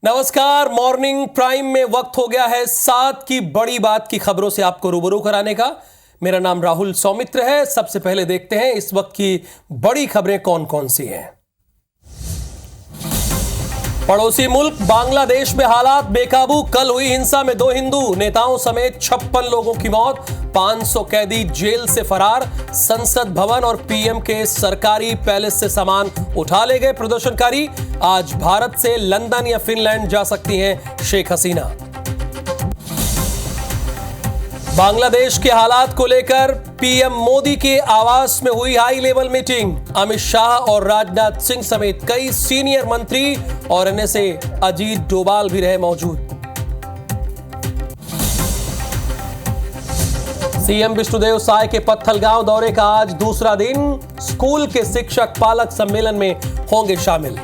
नमस्कार। Morning prime में वक्त हो गया है 7 की बड़ी बात की खबरों से आपको रूबरू कराने का। मेरा नाम राहुल सौमित्र है। सबसे पहले देखते हैं इस वक्त की बड़ी खबरें कौन कौन सी हैं। पड़ोसी मुल्क बांग्लादेश में हालात बेकाबू। कल हुई हिंसा में 2 हिंदू नेताओं समेत 56 लोगों की मौत। 500 कैदी जेल से फरार। संसद भवन और पीएम के सरकारी पैलेस से सामान उठा ले गए प्रदर्शनकारी। आज भारत से लंदन या फिनलैंड जा सकती हैं शेख हसीना। बांग्लादेश के हालात को लेकर पीएम मोदी के आवास में हुई high level meeting. Amit Shah और राजनाथ सिंह समेत कई सीनियर मंत्री और एनएसए अजीत डोभाल भी रहे मौजूद। सीएम विष्णुदेव साय के पत्थलगांव दौरे का आज दूसरा दिन। स्कूल के शिक्षक पालक सम्मेलन में होंगे शामिल।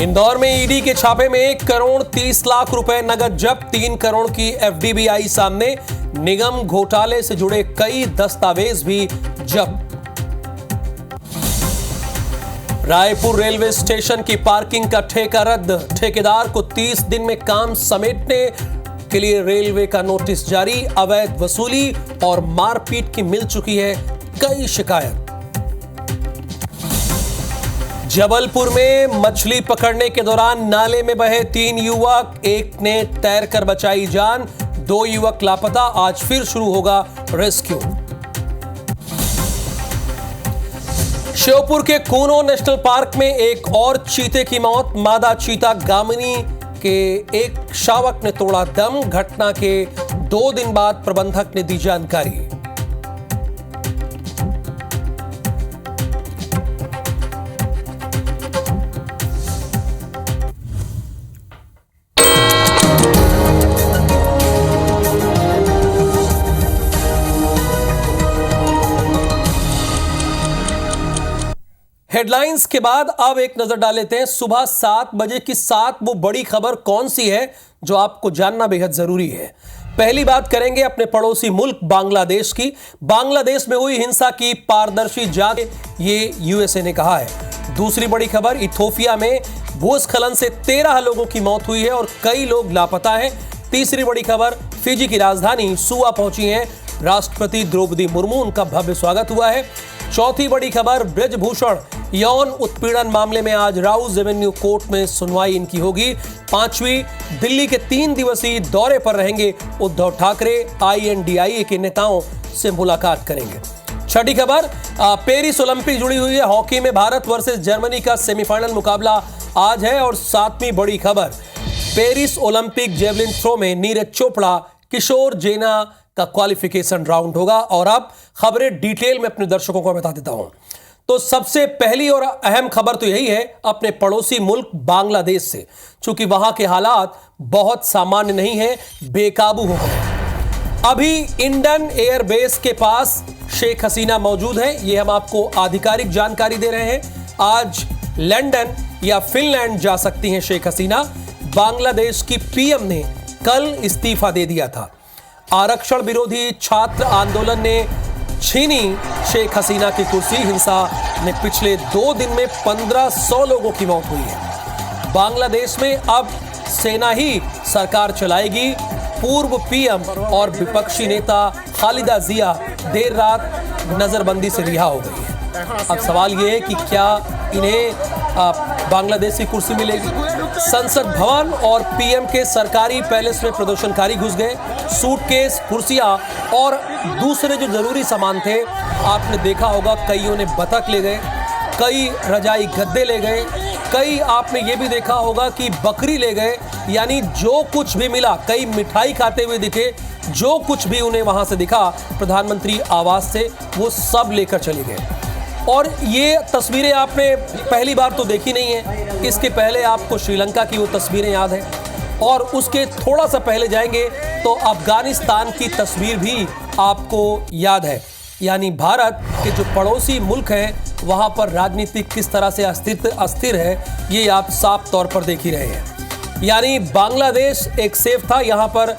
इंदौर में ईडी के छापे में 1 करोड़ 30 लाख रुपए नगद जब्त। 3 करोड़ की एफडीबी आई सामने। निगम घोटाले से जुड़े कई दस्तावेज भी जब्त। रायपुर रेलवे स्टेशन की पार्किंग का ठेका रद्द। ठेकेदार को 30 दिन में काम समेटने के लिए रेलवे का नोटिस जारी। अवैध वसूली और मारपीट की मिल चुकी है कई शिकायत। जबलपुर में मछली पकड़ने के दौरान नाले में बहे 3 युवक। एक ने तैरकर बचाई जान। 2 युवक लापता। आज फिर शुरू होगा रेस्क्यू। श्योपुर के कूनो नेशनल पार्क में एक और चीते की मौत। मादा चीता गामिनी के एक शावक ने तोड़ा दम। घटना के 2 दिन बाद प्रबंधक ने दी जानकारी। हेडलाइंस के बाद अब एक नजर डाल लेते हैं सुबह 7 बजे की 7 वो बड़ी खबर कौन सी है जो आपको जानना बेहद जरूरी है। पहली बात करेंगे अपने पड़ोसी मुल्क बांग्लादेश की। बांग्लादेश में हुई हिंसा की पारदर्शी जांच, ये यूएसए ने कहा है। दूसरी बड़ी खबर, इथोपिया में भूस्खलन से 13 लोगों की मौत हुई है और कई लोग लापता हैं। तीसरी बड़ी खबर, फिजी की राजधानी सुआ पहुंची हैं राष्ट्रपति द्रौपदी मुर्मू। उनका भव्य स्वागत हुआ है। चौथी बड़ी खबर, ब्रजभूषण यौन उत्पीड़न मामले में आज राउज एवेन्यू कोर्ट में सुनवाई इनकी होगी। पांचवी, दिल्ली के 3 दिवसीय दौरे पर रहेंगे उद्धव ठाकरे। INDIA के नेताओं से मुलाकात करेंगे। छठी खबर, पेरिस ओलंपिक जुड़ी हुई है। हॉकी में भारत वर्सेस जर्मनी का सेमीफाइनल मुकाबला आज है। और 7वीं बड़ी खबर, पेरिस ओलंपिक जेवलिन थ्रो में नीरज चोपड़ा किशोर जेना का क्वालिफिकेशन राउंड होगा। और अब खबरें डिटेल में अपने दर्शकों को बता देता हूं। तो सबसे पहली और अहम खबर तो यही है अपने पड़ोसी मुल्क बांग्लादेश से, क्योंकि वहां के हालात बहुत सामान्य नहीं है, बेकाबू हो गए। अभी इंडियन एयरबेस के पास शेख हसीना मौजूद है, ये हम आपको आधिकारिक जानकारी दे रहे हैं। आज लंदन या फिनलैंड जा सकती हैं शेख हसीना। बांग्लादेश की पीएम ने कल इस्तीफा दे दिया था। आरक्षण विरोधी छात्र आंदोलन ने छीनी शेख हसीना की कुर्सी। हिंसा में पिछले 2 दिन में 1500 लोगों की मौत हुई है। बांग्लादेश में अब सेना ही सरकार चलाएगी। पूर्व पीएम और विपक्षी नेता खालिदा जिया देर रात नजरबंदी से रिहा हो गई है। अब सवाल यह है कि क्या इन्हें बांग्लादेशी कुर्सी मिलेगी। संसद भवन और पीएम के सरकारी पैलेस में प्रदर्शनकारी घुस गए। सूटकेस, कुर्सियां और दूसरे जो जरूरी सामान थे, आपने देखा होगा कईयों ने बतख ले गए, कई रजाई गद्दे ले गए, कई आपने ये भी देखा होगा कि बकरी ले गए। यानी जो कुछ भी मिला, कई मिठाई खाते हुए दिखे, जो कुछ भी उन्हें वहां से दिखा प्रधानमंत्री आवास से, वो सब लेकर चले गए। और ये तस्वीरें आपने पहली बार तो देखी नहीं है। इसके पहले आपको श्रीलंका की वो तस्वीरें याद हैं और उसके थोड़ा सा पहले जाएंगे तो अफगानिस्तान की तस्वीर भी आपको याद है। यानी भारत के जो पड़ोसी मुल्क हैं वहां पर राजनीति किस तरह से अस्थिर है, ये आप साफ तौर पर देख ही रहे हैं। यानी बांग्लादेश एक सेफ था। यहाँ पर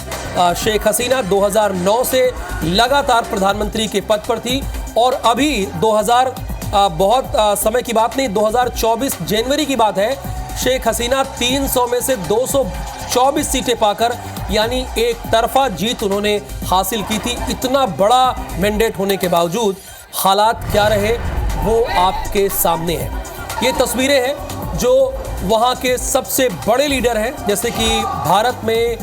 शेख हसीना 2009 से लगातार प्रधानमंत्री के पद पर थी और अभी बहुत समय की बात नहीं, 2024 जनवरी की बात है, शेख हसीना 300 में से 224 सीटें पाकर यानी एक तरफा जीत उन्होंने हासिल की थी। इतना बड़ा मैंडेट होने के बावजूद हालात क्या रहे वो आपके सामने है। ये तस्वीरें हैं जो वहाँ के सबसे बड़े लीडर हैं, जैसे कि भारत में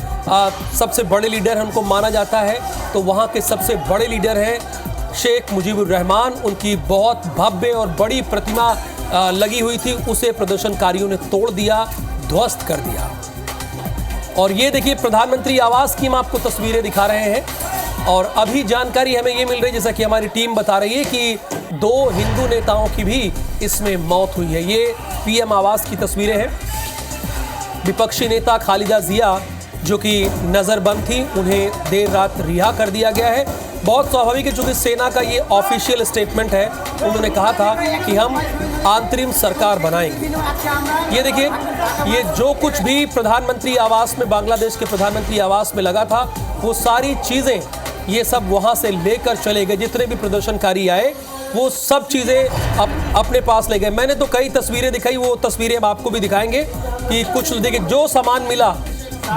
सबसे बड़े लीडर हैं उनको माना जाता है, तो वहाँ के सबसे बड़े लीडर हैं शेख मुजीबुर रहमान। उनकी बहुत भव्य और बड़ी प्रतिमा लगी हुई थी, उसे प्रदर्शनकारियों ने तोड़ दिया, ध्वस्त कर दिया। और ये देखिए प्रधानमंत्री आवास की हम आपको तस्वीरें दिखा रहे हैं, और अभी जानकारी हमें ये मिल रही है, जैसा कि हमारी टीम बता रही है, कि 2 हिंदू नेताओं की भी इसमें मौत हुई है। ये पीएम आवास की तस्वीरें हैं। विपक्षी नेता खालिदा जिया जो कि नज़रबंद थी, उन्हें देर रात रिहा कर दिया गया है। बहुत स्वाभाविक है, चूंकि सेना का ये ऑफिशियल स्टेटमेंट है। उन्होंने कहा था कि हम अंतरिम सरकार बनाएंगे। ये देखिए, ये जो कुछ भी प्रधानमंत्री आवास में, बांग्लादेश के प्रधानमंत्री आवास में लगा था, वो सारी चीज़ें ये सब वहाँ से लेकर चले गए। जितने भी प्रदर्शनकारी आए वो सब चीज़ें अपने पास ले गए। मैंने तो कई तस्वीरें दिखाई, वो तस्वीरें हम आपको भी दिखाएंगे कि कुछ देखिए जो सामान मिला,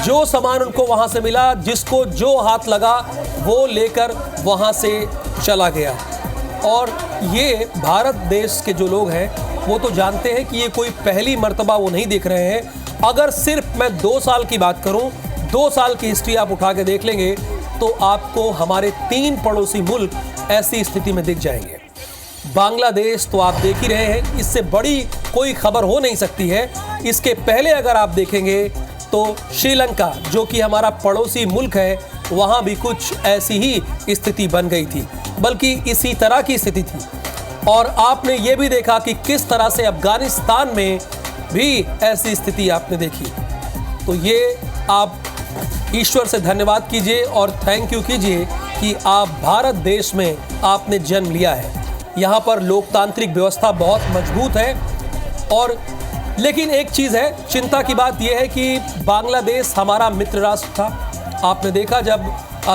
जो सामान उनको वहाँ से मिला, जिसको जो हाथ लगा वो लेकर वहाँ से चला गया। और ये भारत देश के जो लोग हैं वो तो जानते हैं कि ये कोई पहली मर्तबा वो नहीं देख रहे हैं। अगर सिर्फ मैं 2 साल की बात करूं, 2 साल की हिस्ट्री आप उठा के देख लेंगे तो आपको हमारे 3 पड़ोसी मुल्क ऐसी स्थिति में दिख जाएंगे। बांग्लादेश तो आप देख ही रहे हैं, इससे बड़ी कोई खबर हो नहीं सकती है। इसके पहले अगर आप देखेंगे तो श्रीलंका जो कि हमारा पड़ोसी मुल्क है, वहाँ भी कुछ ऐसी ही स्थिति बन गई थी, बल्कि इसी तरह की स्थिति थी। और आपने ये भी देखा कि किस तरह से अफगानिस्तान में भी ऐसी स्थिति आपने देखी। तो ये आप ईश्वर से धन्यवाद कीजिए और थैंक यू कीजिए कि आप भारत देश में आपने जन्म लिया है। यहाँ पर लोकतांत्रिक व्यवस्था बहुत मजबूत है। और लेकिन एक चीज़ है, चिंता की बात यह है कि बांग्लादेश हमारा मित्र राष्ट्र था। आपने देखा जब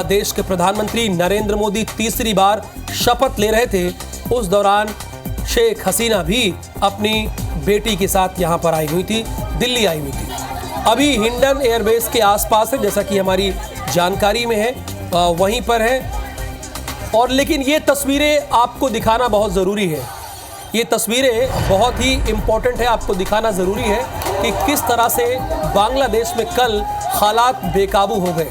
देश के प्रधानमंत्री नरेंद्र मोदी तीसरी बार शपथ ले रहे थे, उस दौरान शेख हसीना भी अपनी बेटी के साथ यहाँ पर आई हुई थी, दिल्ली आई हुई थी। अभी हिंडन एयरबेस के आसपास है, जैसा कि हमारी जानकारी में है, वहीं पर है। और लेकिन ये तस्वीरें आपको दिखाना बहुत ज़रूरी है। ये तस्वीरें बहुत ही इम्पोर्टेंट है, आपको दिखाना ज़रूरी है कि किस तरह से बांग्लादेश में कल हालात बेकाबू हो गए।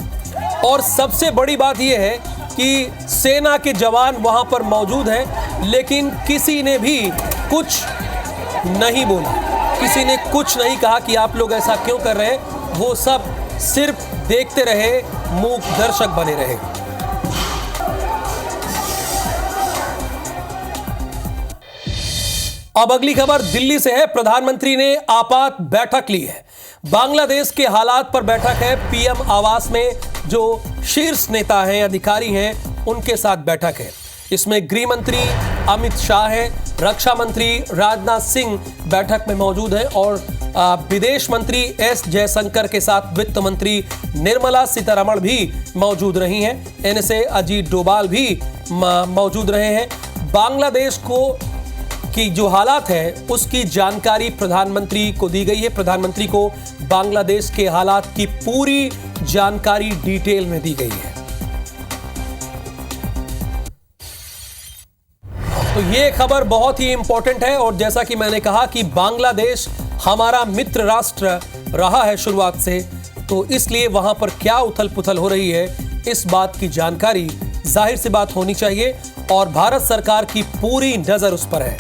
और सबसे बड़ी बात यह है कि सेना के जवान वहाँ पर मौजूद हैं, लेकिन किसी ने भी कुछ नहीं बोला, किसी ने कुछ नहीं कहा कि आप लोग ऐसा क्यों कर रहे हैं। वो सब सिर्फ देखते रहे, मूक दर्शक बने रहे। अब अगली खबर दिल्ली से है। प्रधानमंत्री ने आपात बैठक ली है। बांग्लादेश के हालात पर बैठक है। पीएम आवास में जो शीर्ष नेता हैं, अधिकारी हैं, उनके साथ बैठक है। इसमें गृह मंत्री अमित शाह हैं, रक्षा मंत्री राजनाथ सिंह बैठक में मौजूद हैं और विदेश मंत्री एस जयशंकर के साथ वित्त मंत्री निर्मला सीतारमण भी मौजूद रही हैं। एनएसए अजीत डोभाल भी मौजूद रहे हैं। बांग्लादेश को की जो हालात है उसकी जानकारी प्रधानमंत्री को दी गई है। प्रधानमंत्री को बांग्लादेश के हालात की पूरी जानकारी डिटेल में दी गई है। तो ये खबर बहुत ही इंपॉर्टेंट है। और जैसा कि मैंने कहा कि बांग्लादेश हमारा मित्र राष्ट्र रहा है शुरुआत से, तो इसलिए वहां पर क्या उथल पुथल हो रही है, इस बात की जानकारी जाहिर सी बात होनी चाहिए और भारत सरकार की पूरी नजर उस पर है।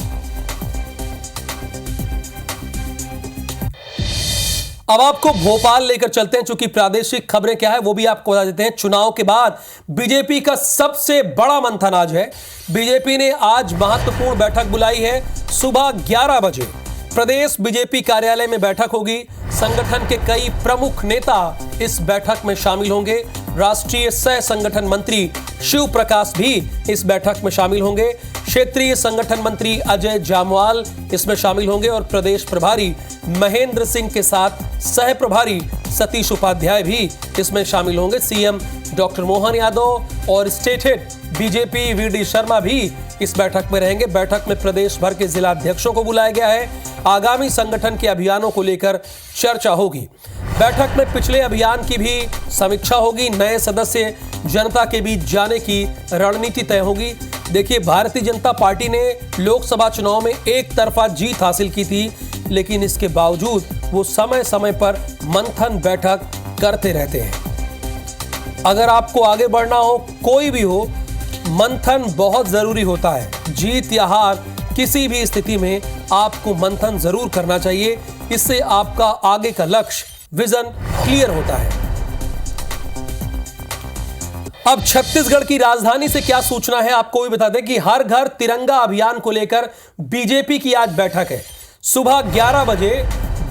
अब आपको भोपाल लेकर चलते हैं, चूंकि प्रादेशिक खबरें क्या है वो भी आपको बता देते हैं। चुनाव के बाद बीजेपी का सबसे बड़ा मंथन आज है। बीजेपी ने आज महत्वपूर्ण बैठक बुलाई है। सुबह 11 बजे प्रदेश बीजेपी कार्यालय में बैठक होगी। संगठन के कई प्रमुख नेता इस बैठक में शामिल होंगे। राष्ट्रीय सह संगठन मंत्री शिव प्रकाश भी इस बैठक में शामिल होंगे। क्षेत्रीय संगठन मंत्री अजय जामवाल इसमें शामिल होंगे और प्रदेश प्रभारी महेंद्र सिंह के साथ सह प्रभारी सतीश उपाध्याय भी इसमें शामिल होंगे। सीएम डॉक्टर मोहन यादव और state head BJP V D Sharma भी इस बैठक में रहेंगे। बैठक में प्रदेश भर के जिला अध्यक्षों को बुलाया गया है। आगामी संगठन के अभियानों को लेकर चर्चा होगी। बैठक में पिछले अभियान की भी समीक्षा होगी। नए सदस्य जनता के बीच जाने की रणनीति तय होगी। देखिए, भारतीय जनता पार्टी ने लोकसभा चुनाव में एक तरफा जीत हासिल की थी, लेकिन इसके बावजूद वो समय समय पर मंथन बैठक करते रहते हैं। अगर आपको आगे बढ़ना हो, कोई भी हो, मंथन बहुत जरूरी होता है। जीत या हार किसी भी स्थिति में आपको मंथन जरूर करना चाहिए। इससे आपका आगे का लक्ष्य, विजन क्लियर होता है। अब छत्तीसगढ़ की राजधानी से क्या सूचना है, आपको भी बता दें कि हर घर तिरंगा अभियान को लेकर बीजेपी की आज बैठक है। सुबह 11 बजे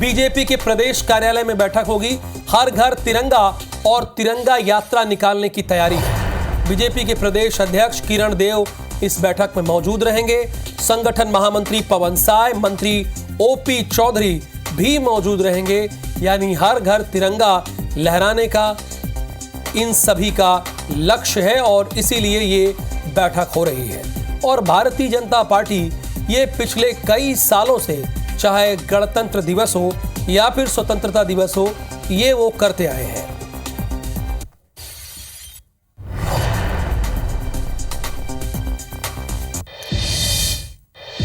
बीजेपी के प्रदेश कार्यालय में बैठक होगी। हर घर तिरंगा और तिरंगा यात्रा निकालने की तैयारी है। बीजेपी के प्रदेश अध्यक्ष किरण देव इस बैठक में मौजूद रहेंगे। संगठन महामंत्री पवन साय, मंत्री ओपी चौधरी भी मौजूद रहेंगे। यानी हर घर तिरंगा लहराने का इन सभी का लक्ष्य है और इसीलिए ये बैठक हो रही है। और भारतीय जनता पार्टी ये पिछले कई सालों से, चाहे गणतंत्र दिवस हो या फिर स्वतंत्रता दिवस हो, ये वो करते आए हैं।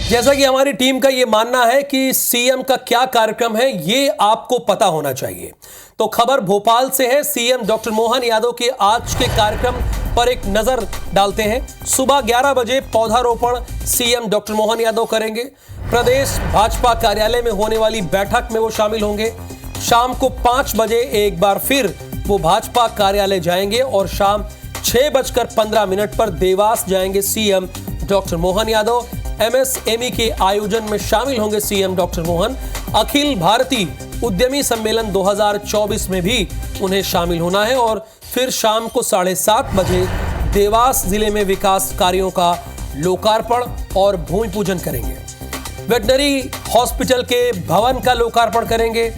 जैसा कि हमारी टीम का ये मानना है कि सीएम का क्या कार्यक्रम है, ये आपको पता होना चाहिए। तो खबर भोपाल से है। सीएम डॉक्टर मोहन यादव के आज के कार्यक्रम पर एक नजर डालते हैं। सुबह 11 बजे पौधारोपण सीएम डॉक्टर मोहन यादव करेंगे। प्रदेश भाजपा कार्यालय में होने वाली बैठक में वो शामिल होंगे। शाम को 5 बजे एक बार फिर वो भाजपा कार्यालय जाएंगे और शाम 6:15 पर देवास जाएंगे CM doctor Mohan Yadav. MSME के आयोजन में शामिल होंगे सीएम डॉक्टर मोहन। अखिल भारतीय उद्यमी सम्मेलन 2024 में भी उन्हें शामिल होना है और फिर शाम को 7:30 बजे देवास जिले में विकास कार्यों का लोकार्पण और भूमि पूजन करेंगे। वेटनरी हॉस्पिटल के भवन का लोकार्पण करेंगे।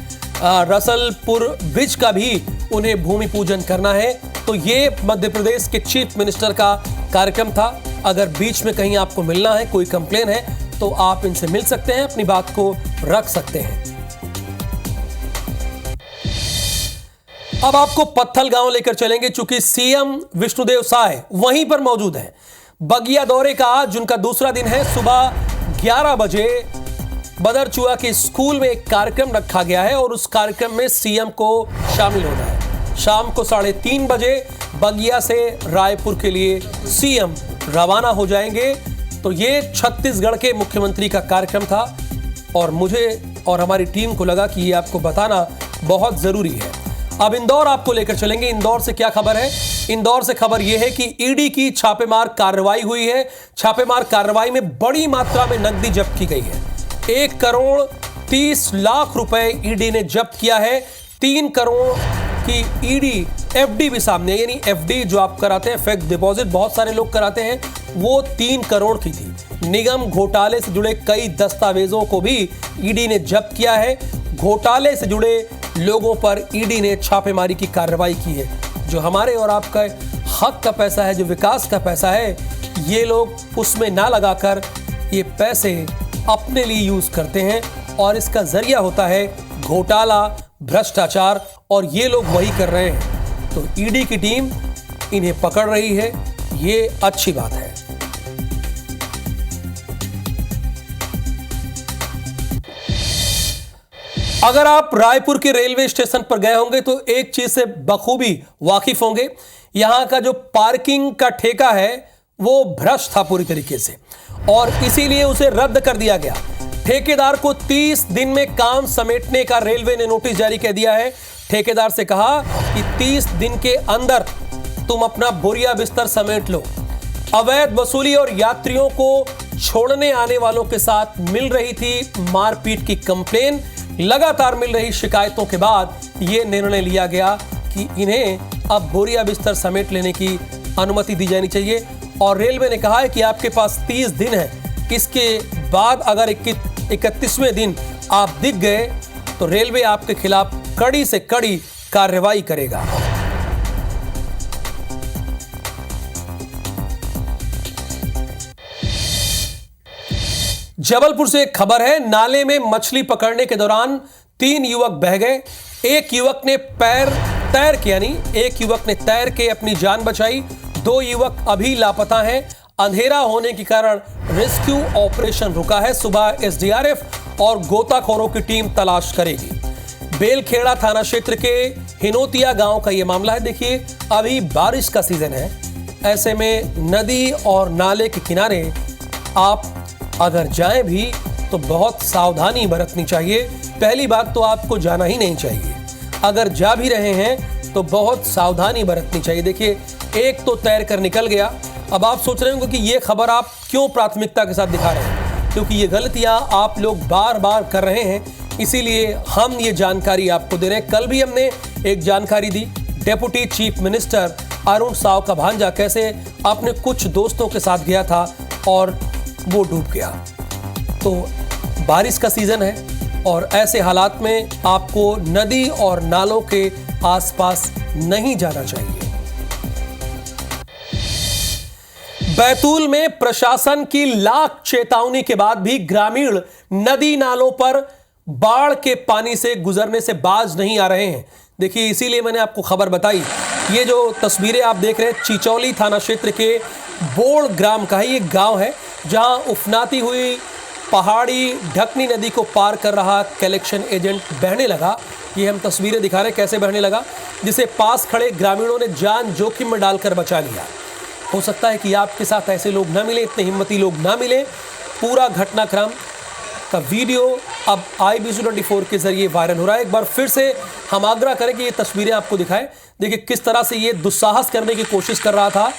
रसलपुर ब्रिज का भी उन्हें भूमि पूजन करना है। तो ये मध्य प्रदेश के चीफ मिनिस्टर का कार्यक्रम था। अगर बीच में कहीं आपको मिलना है, कोई कंप्लेन है, तो आप इनसे मिल सकते हैं, अपनी बात को रख सकते हैं। अब आपको पत्थल गांव लेकर चलेंगे, चूंकि सीएम विष्णुदेव साय वहीं पर मौजूद हैं। बगिया दौरे का आज उनका दूसरा दिन है। सुबह 11 बजे बदरचुआ के स्कूल में एक कार्यक्रम रखा गया है और उस कार्यक्रम में सीएम को शामिल होना है। शाम को 3:30 बजे बगिया से रायपुर के लिए सीएम रवाना हो जाएंगे। तो ये छत्तीसगढ़ के मुख्यमंत्री का कार्यक्रम था और मुझे और हमारी टीम को लगा कि ये आपको बताना बहुत जरूरी है। अब इंदौर आपको लेकर चलेंगे। इंदौर से क्या खबर है? इंदौर से खबर यह है कि ईडी की छापेमार कार्रवाई हुई है। छापेमार कार्रवाई में बड़ी मात्रा में नकदी जब्त की गई है। 1 करोड़ 30 लाख रुपए ईडी ने जब्त किया है। 3 करोड़ की ईडी एफडी भी सामने, यानी एफडी जो आप कराते हैं, फिक्स्ड डिपॉजिट बहुत सारे लोग कराते हैं, वो 3 करोड़ की थी। निगम घोटाले से जुड़े कई दस्तावेजों को भी ईडी ने जब्त किया है। घोटाले से जुड़े लोगों पर ईडी ने छापेमारी की कार्रवाई की है। जो हमारे और आपका हक का पैसा है, जो विकास का पैसा है, ये लोग उसमें ना लगाकर ये पैसे अपने लिए यूज करते हैं और इसका जरिया होता है घोटाला, भ्रष्टाचार, और ये लोग वही कर रहे हैं। तो ईडी की टीम इन्हें पकड़ रही है, ये अच्छी बात है। अगर आप रायपुर के रेलवे स्टेशन पर गए होंगे तो एक चीज से बखूबी वाकिफ होंगे। यहां का जो पार्किंग का ठेका है वो भ्रष्ट था पूरी तरीके से और इसीलिए उसे रद्द कर दिया गया। ठेकेदार को 30 दिन में काम समेटने का रेलवे ने नोटिस जारी कर दिया है। ठेकेदार से कहा कि 30 दिन के अंदर तुम अपना बोरिया बिस्तर समेट लो। अवैध वसूली और यात्रियों को छोड़ने आने वालों के साथ मिल रही थी मारपीट की कंप्लेन। लगातार मिल रही शिकायतों के बाद यह निर्णय लिया गया कि इन्हें अब बोरिया बिस्तर समेट लेने की अनुमति दी जानी चाहिए। और रेलवे ने कहा है कि आपके पास 30 दिन है, इसके बाद अगर 31वें दिन आप दिख गए तो रेलवे आपके खिलाफ कड़ी से कड़ी कार्रवाई करेगा। जबलपुर से एक खबर है, नाले में मछली पकड़ने के दौरान 3 युवक बह गए। एक युवक ने तैर के अपनी जान बचाई। 2 युवक अभी लापता हैं। अंधेरा होने के कारण रेस्क्यू ऑपरेशन रुका है। सुबह एसडीआरएफ और गोताखोरों की टीम तलाश करेगी। बेलखेड़ा थाना क्षेत्र के हिनोतिया गांव का यह मामला है। देखिए, अभी बारिश का सीजन है, ऐसे में नदी और नाले के किनारे आप अगर जाएं भी तो बहुत सावधानी बरतनी चाहिए। पहली बात तो आपको जाना ही नहीं चाहिए। अगर जा भी रहे हैं तो बहुत सावधानी बरतनी चाहिए। देखिए, एक तो तैर कर निकल गया। अब आप सोच रहे होंगे कि ये खबर आप क्यों प्राथमिकता के साथ दिखा रहे हैं, क्योंकि ये गलतियां आप लोग बार बार कर रहे हैं, इसीलिए हम ये जानकारी आपको दे रहे हैं। कल भी हमने एक जानकारी दी, deputy chief minister Arun Sao का भांजा कैसे अपने कुछ दोस्तों के साथ गया था और वो डूब गया। तो बारिश का सीजन है और ऐसे हालात में आपको नदी और नालों के आसपास नहीं जाना चाहिए। बैतूल में प्रशासन की लाख चेतावनी के बाद भी ग्रामीण नदी नालों पर बाढ़ के पानी से गुजरने से बाज नहीं आ रहे हैं। देखिए, इसीलिए मैंने आपको खबर बताई। ये जो तस्वीरें आप देख रहे हैं, चिचौली थाना क्षेत्र के बोड़ ग्राम का है। ये गांव है जहां उफनाती हुई पहाड़ी ढकनी नदी को पार कर रहा कलेक्शन एजेंट बहने लगा। ये हम तस्वीरें दिखा रहे हैं कैसे बहने लगा, जिसे पास खड़े ग्रामीणों ने जान जोखिम में डालकर बचा लिया। हो सकता है कि आपके साथ ऐसे लोग ना मिले, इतने हिम्मती लोग ना मिले। पूरा घटनाक्रम का वीडियो अब IBC24 के जरिए वायरल हो रहा है। एक बार फिर से हम आग्रह करें कि ये तस्वीरें आपको दिखाएं। देखिए किस तरह से ये दुस्साहस करने की कोशिश कर रहा था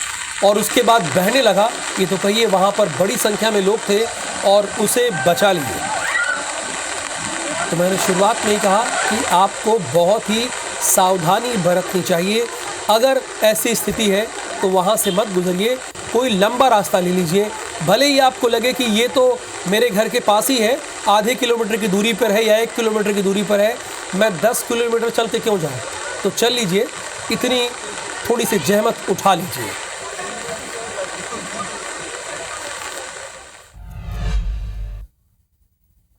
और उसके बाद बहने लगा। ये तो कहिए वहां पर बड़ी संख्या में लोग थे और उसे बचा लिए। तो मैंने शुरुआत में ही कहा कि आपको बहुत ही सावधानी बरतनी चाहिए। अगर ऐसी स्थिति है तो वहाँ से मत गुजरिए, कोई लंबा रास्ता ले लीजिए। भले ही आपको लगे कि ये तो मेरे घर के पास ही है, आधे किलोमीटर की दूरी पर है या 1 किलोमीटर की दूरी पर है, मैं 10 किलोमीटर चल के क्यों जाऊँ, तो चल लीजिए, इतनी थोड़ी सी जहमत उठा लीजिए।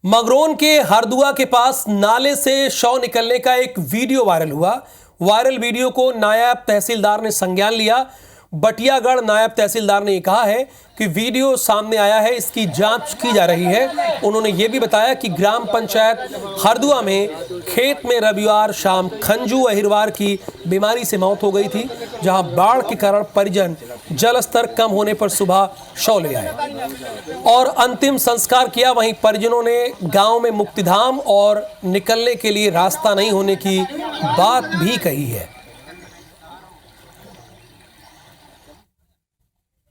मगरोन के हरदुआ के पास नाले से शव निकलने का एक वीडियो वायरल हुआ। वायरल वीडियो को नायब तहसीलदार ने संज्ञान लिया। बटियागढ़ नायब तहसीलदार ने कहा है कि वीडियो सामने आया है, इसकी जांच की जा रही है। उन्होंने ये भी बताया कि ग्राम पंचायत हरदुआ में खेत में रविवार शाम खंजू अहिरवार की बीमारी से मौत हो गई थी, जहां बाढ़ के कारण परिजन जलस्तर कम होने पर सुबह शव ले आए और अंतिम संस्कार किया। वहीं परिजनों ने गांव में मुक्तिधाम और निकलने के लिए रास्ता नहीं होने की बात भी कही है।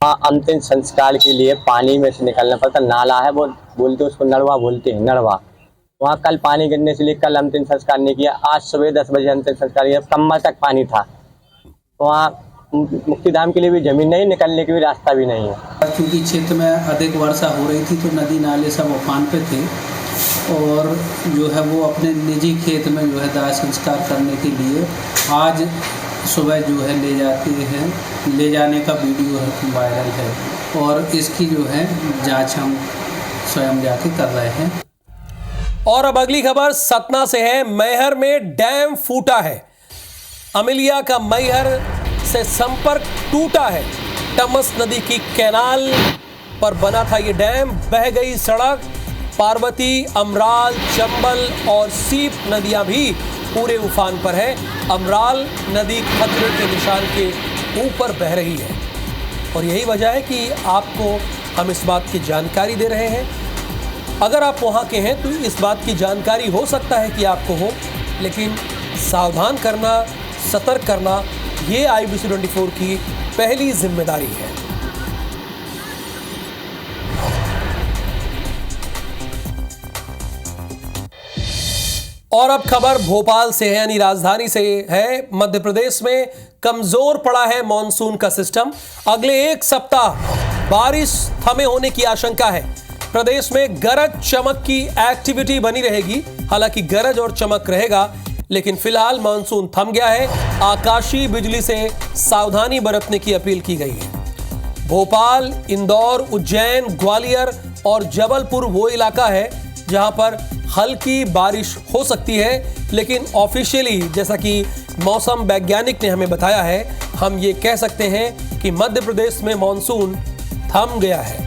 अंतिम संस्कार के लिए पानी में से निकलना पड़ता। नाला है, वो बोलते उसको नड़वा बोलते हैं, नड़वा। वहाँ कल पानी गिरने से लिए कल अंतिम संस्कार नहीं किया। आज सुबह 10 बजे अंतिम संस्कार किया। कमर तक पानी था। वहाँ मुक्तिधाम के लिए भी जमीन नहीं, निकलने के भी रास्ता भी नहीं है। क्योंकि क्षेत्र में अधिक वर्षा हो रही थी तो नदी नाले सब उफान पे थे और जो है वो अपने निजी खेत में जो है दाह संस्कार करने के लिए आज सुबह जो है ले जाते हैं। ले जाने का वीडियो है वायरल है और इसकी जो है जांच हम स्वयं जाके कर रहे हैं। और अब अगली खबर सतना से है। मैहर में डैम फूटा है। अमिलिया का मैहर से संपर्क टूटा है। टमस नदी की कैनाल पर बना था ये डैम, बह गई सड़क। पार्वती, अमराल, चंबल और सीप नदियां भी पूरे उफान पर है। अमराल नदी खतरे के निशान के ऊपर बह रही है और यही वजह है कि आपको हम इस बात की जानकारी दे रहे हैं। अगर आप वहां के हैं तो इस बात की जानकारी हो सकता है कि आपको हो, लेकिन सावधान करना, सतर्क करना, ये IBC24 की पहली जिम्मेदारी है। और अब खबर भोपाल से है, यानी राजधानी से है। मध्य प्रदेश में कमजोर पड़ा है मॉनसून का सिस्टम। अगले 1 सप्ताह बारिश थमे होने की आशंका है। प्रदेश में गरज चमक की एक्टिविटी बनी रहेगी। हालांकि गरज और चमक रहेगा, लेकिन फिलहाल मॉनसून थम गया है। आकाशीय बिजली से सावधानी बरतने की अपील की गई है। भोपाल, इंदौर, उज्जैन, ग्वालियर और जबलपुर वो इलाका है जहां पर हल्की बारिश हो सकती है, लेकिन ऑफिशियली जैसा कि मौसम वैज्ञानिक ने हमें बताया है, हम ये कह सकते हैं कि मध्य प्रदेश में मॉनसून थम गया है।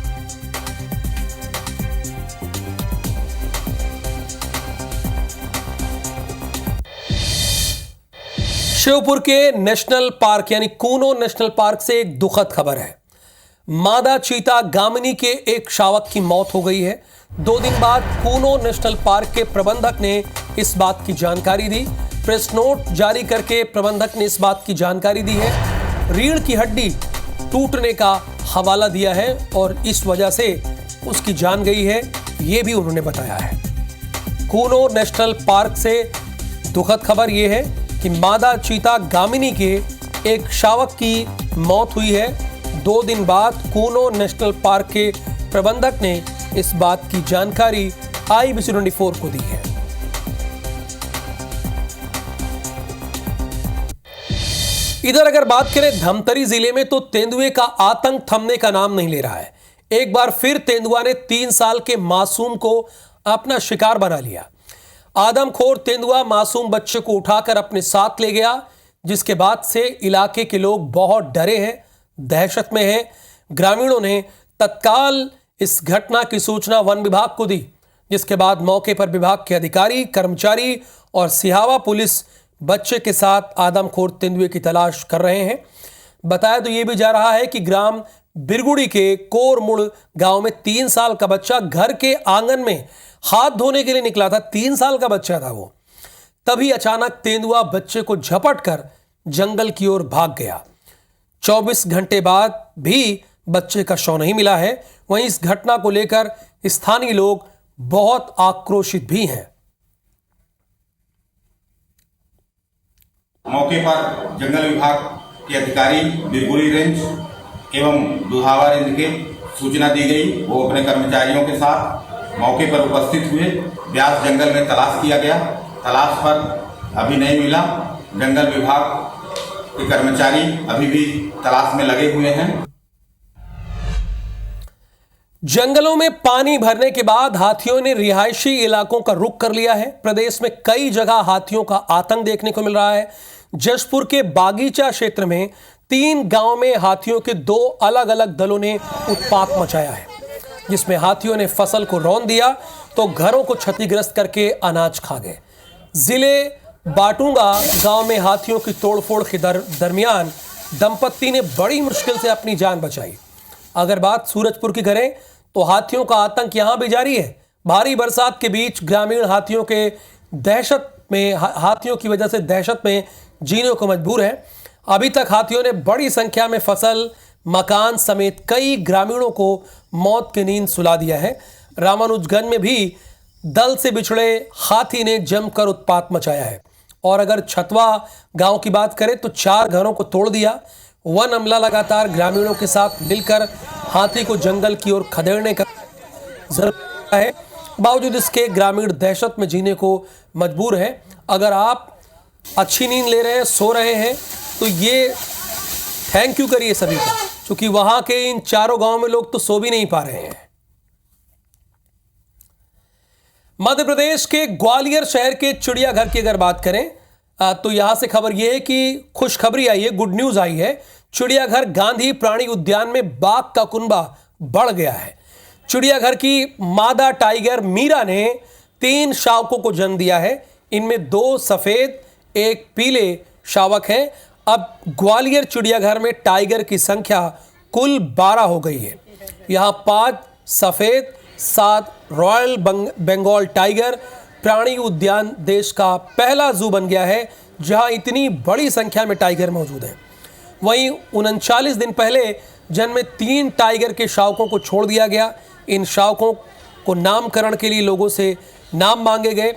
शिवपुर के नेशनल पार्क यानी कूनो नेशनल पार्क से एक दुखद खबर है। मादा चीता गामिनी के एक शावक की मौत हो गई है। 2 दिन बाद कूनो नेशनल पार्क के प्रबंधक ने इस बात की जानकारी दी। प्रेस नोट जारी करके प्रबंधक ने इस बात की जानकारी दी है। रीढ़ की हड्डी टूटने का हवाला दिया है और इस वजह से उसकी जान गई है, ये भी उन्होंने बताया है। कूनो नेशनल पार्क से दुखद खबर यह है कि मादा चीता गामिनी के एक शावक की मौत हुई है। 2 दिन बाद कूनो नेशनल पार्क के प्रबंधक ने इस बात की जानकारी IBC 24 को दी है। इधर अगर बात करें धमतरी जिले में, तो तेंदुए का आतंक थमने का नाम नहीं ले रहा है। एक बार फिर तेंदुआ ने 3 साल के मासूम को अपना शिकार बना लिया। आदमखोर तेंदुआ मासूम बच्चे को उठाकर अपने साथ ले गया, जिसके बाद से इलाके के लोग बहुत डरे हैं, दहशत में हैं। ग्रामीणों ने तत्काल इस घटना की सूचना वन विभाग को दी, जिसके बाद मौके पर विभाग के अधिकारी, कर्मचारी और सिहावा पुलिस बच्चे के साथ आदमखोर तेंदुए की तलाश कर रहे हैं। बताया तो यह भी जा रहा है कि ग्राम बिरगुड़ी के कोरमुड़ गांव में 3 साल का बच्चा घर के आंगन में हाथ धोने के लिए निकला था। 3 साल का बच्चा था वो। तभी अचानक तेंदुआ बच्चे को झपट कर जंगल की ओर भाग गया। 24 घंटे बाद भी बच्चे का शव नहीं मिला है। वहीं इस घटना को लेकर स्थानीय लोग बहुत आक्रोशित भी हैं। मौके पर जंगल विभाग के अधिकारी, बिरगुड़ी रेंज एवं दुधावा रेंज के सूचना दी गई। वो अपने कर्मचारियों के साथ मौके पर उपस्थित हुए। ब्यास जंगल में तलाश किया गया। तलाश पर अभी नहीं मिला। जंगल विभाग के कर्मचारी अभी भी तलाश में लगे हुए हैं। जंगलों में पानी भरने के बाद हाथियों ने रिहायशी इलाकों का रुख कर लिया है। प्रदेश में कई जगह हाथियों का आतंक देखने को मिल रहा है। जशपुर के बागीचा क्षेत्र में 3 गांव में हाथियों के 2 अलग अलग दलों ने उत्पात मचाया है, जिसमें हाथियों ने फसल को रौंद दिया तो घरों को क्षतिग्रस्त करके अनाज खा गए। जिले बाटूंगा गांव में हाथियों की तोड़फोड़ के दरमियान दंपत्ति ने बड़ी मुश्किल से अपनी जान बचाई। अगर बात सूरजपुर की करें तो हाथियों का आतंक यहां भी जारी है। भारी बरसात के बीच ग्रामीण हाथियों की वजह से दहशत में जीने को मजबूर है। अभी तक हाथियों ने बड़ी संख्या में फसल, मकान समेत कई ग्रामीणों को मौत की नींद सुला दिया है। रामानुजगंज में भी दल से बिछड़े हाथी ने जमकर उत्पात मचाया है। और अगर छतवा गांव की बात करें तो 4 घरों को तोड़ दिया। वन अमला लगातार ग्रामीणों के साथ मिलकर हाथी को जंगल की ओर खदेड़ने का जरूरत है। बावजूद इसके ग्रामीण दहशत में जीने को मजबूर हैं। अगर आप अच्छी नींद ले रहे हैं, सो रहे हैं, तो ये थैंक यू करिए सभी को, क्योंकि वहां के इन 4 गांव में लोग तो सो भी नहीं पा रहे हैं। मध्य प्रदेश के ग्वालियर शहर के चिड़ियाघर की अगर बात करें तो यहां से खबर यह है कि खुशखबरी आई है, गुड न्यूज आई है। चिड़ियाघर गांधी प्राणी उद्यान में बाघ का कुनबा बढ़ गया है। चिड़ियाघर की मादा टाइगर मीरा ने 3 शावकों को जन्म दिया है। इनमें 2 सफेद, 1 पीले शावक हैं। अब ग्वालियर चिड़ियाघर में टाइगर की संख्या कुल 12 हो गई है। यहां 5 सफेद, 7 रॉयल बंगाल टाइगर। प्राणी उद्यान देश का पहला जू बन गया है जहां इतनी बड़ी संख्या में टाइगर मौजूद हैं। वहीं 39 दिन पहले जन्मे 3 टाइगर के शावकों को छोड़ दिया गया। इन शावकों को नामकरण के लिए लोगों से नाम मांगे गए।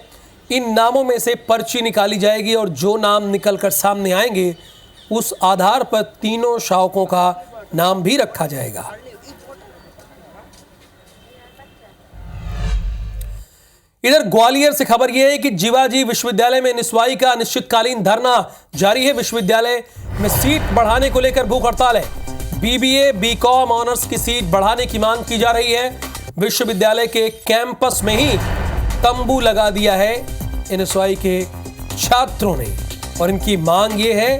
इन नामों में से पर्ची निकाली जाएगी और जो नाम निकलकर सामने आएंगे उस आधार पर तीनों शावकों का नाम भी रखा जाएगा। इधर ग्वालियर से खबर यह है कि जीवाजी विश्वविद्यालय में निस्वाई का अनिश्चितकालीन धरना जारी है। विश्वविद्यालय में सीट बढ़ाने को लेकर भूख हड़ताल है। बीबीए, बीकॉम ऑनर्स की सीट बढ़ाने की मांग की जा रही है। विश्वविद्यालय के कैंपस में ही तंबू लगा दिया है एनएसयूआई के छात्रों ने और इनकी मांग ये है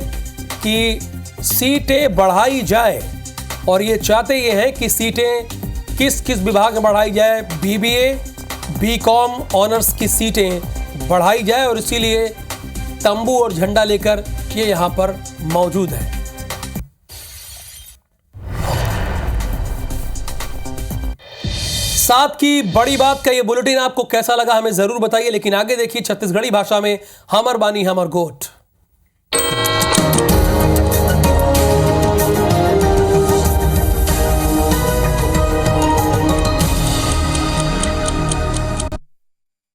कि सीटें बढ़ाई जाए और ये चाहते ये हैं कि सीटें किस किस विभाग में बढ़ाई जाए, बीबीए, बीकॉम ऑनर्स की सीटें बढ़ाई जाए और इसीलिए तंबू और झंडा लेकर ये यहां पर मौजूद है। साथ की बड़ी बात का ये बुलेटिन आपको कैसा लगा हमें जरूर बताइए, लेकिन आगे देखिए छत्तीसगढ़ी भाषा में हमर बानी हमर गोठ।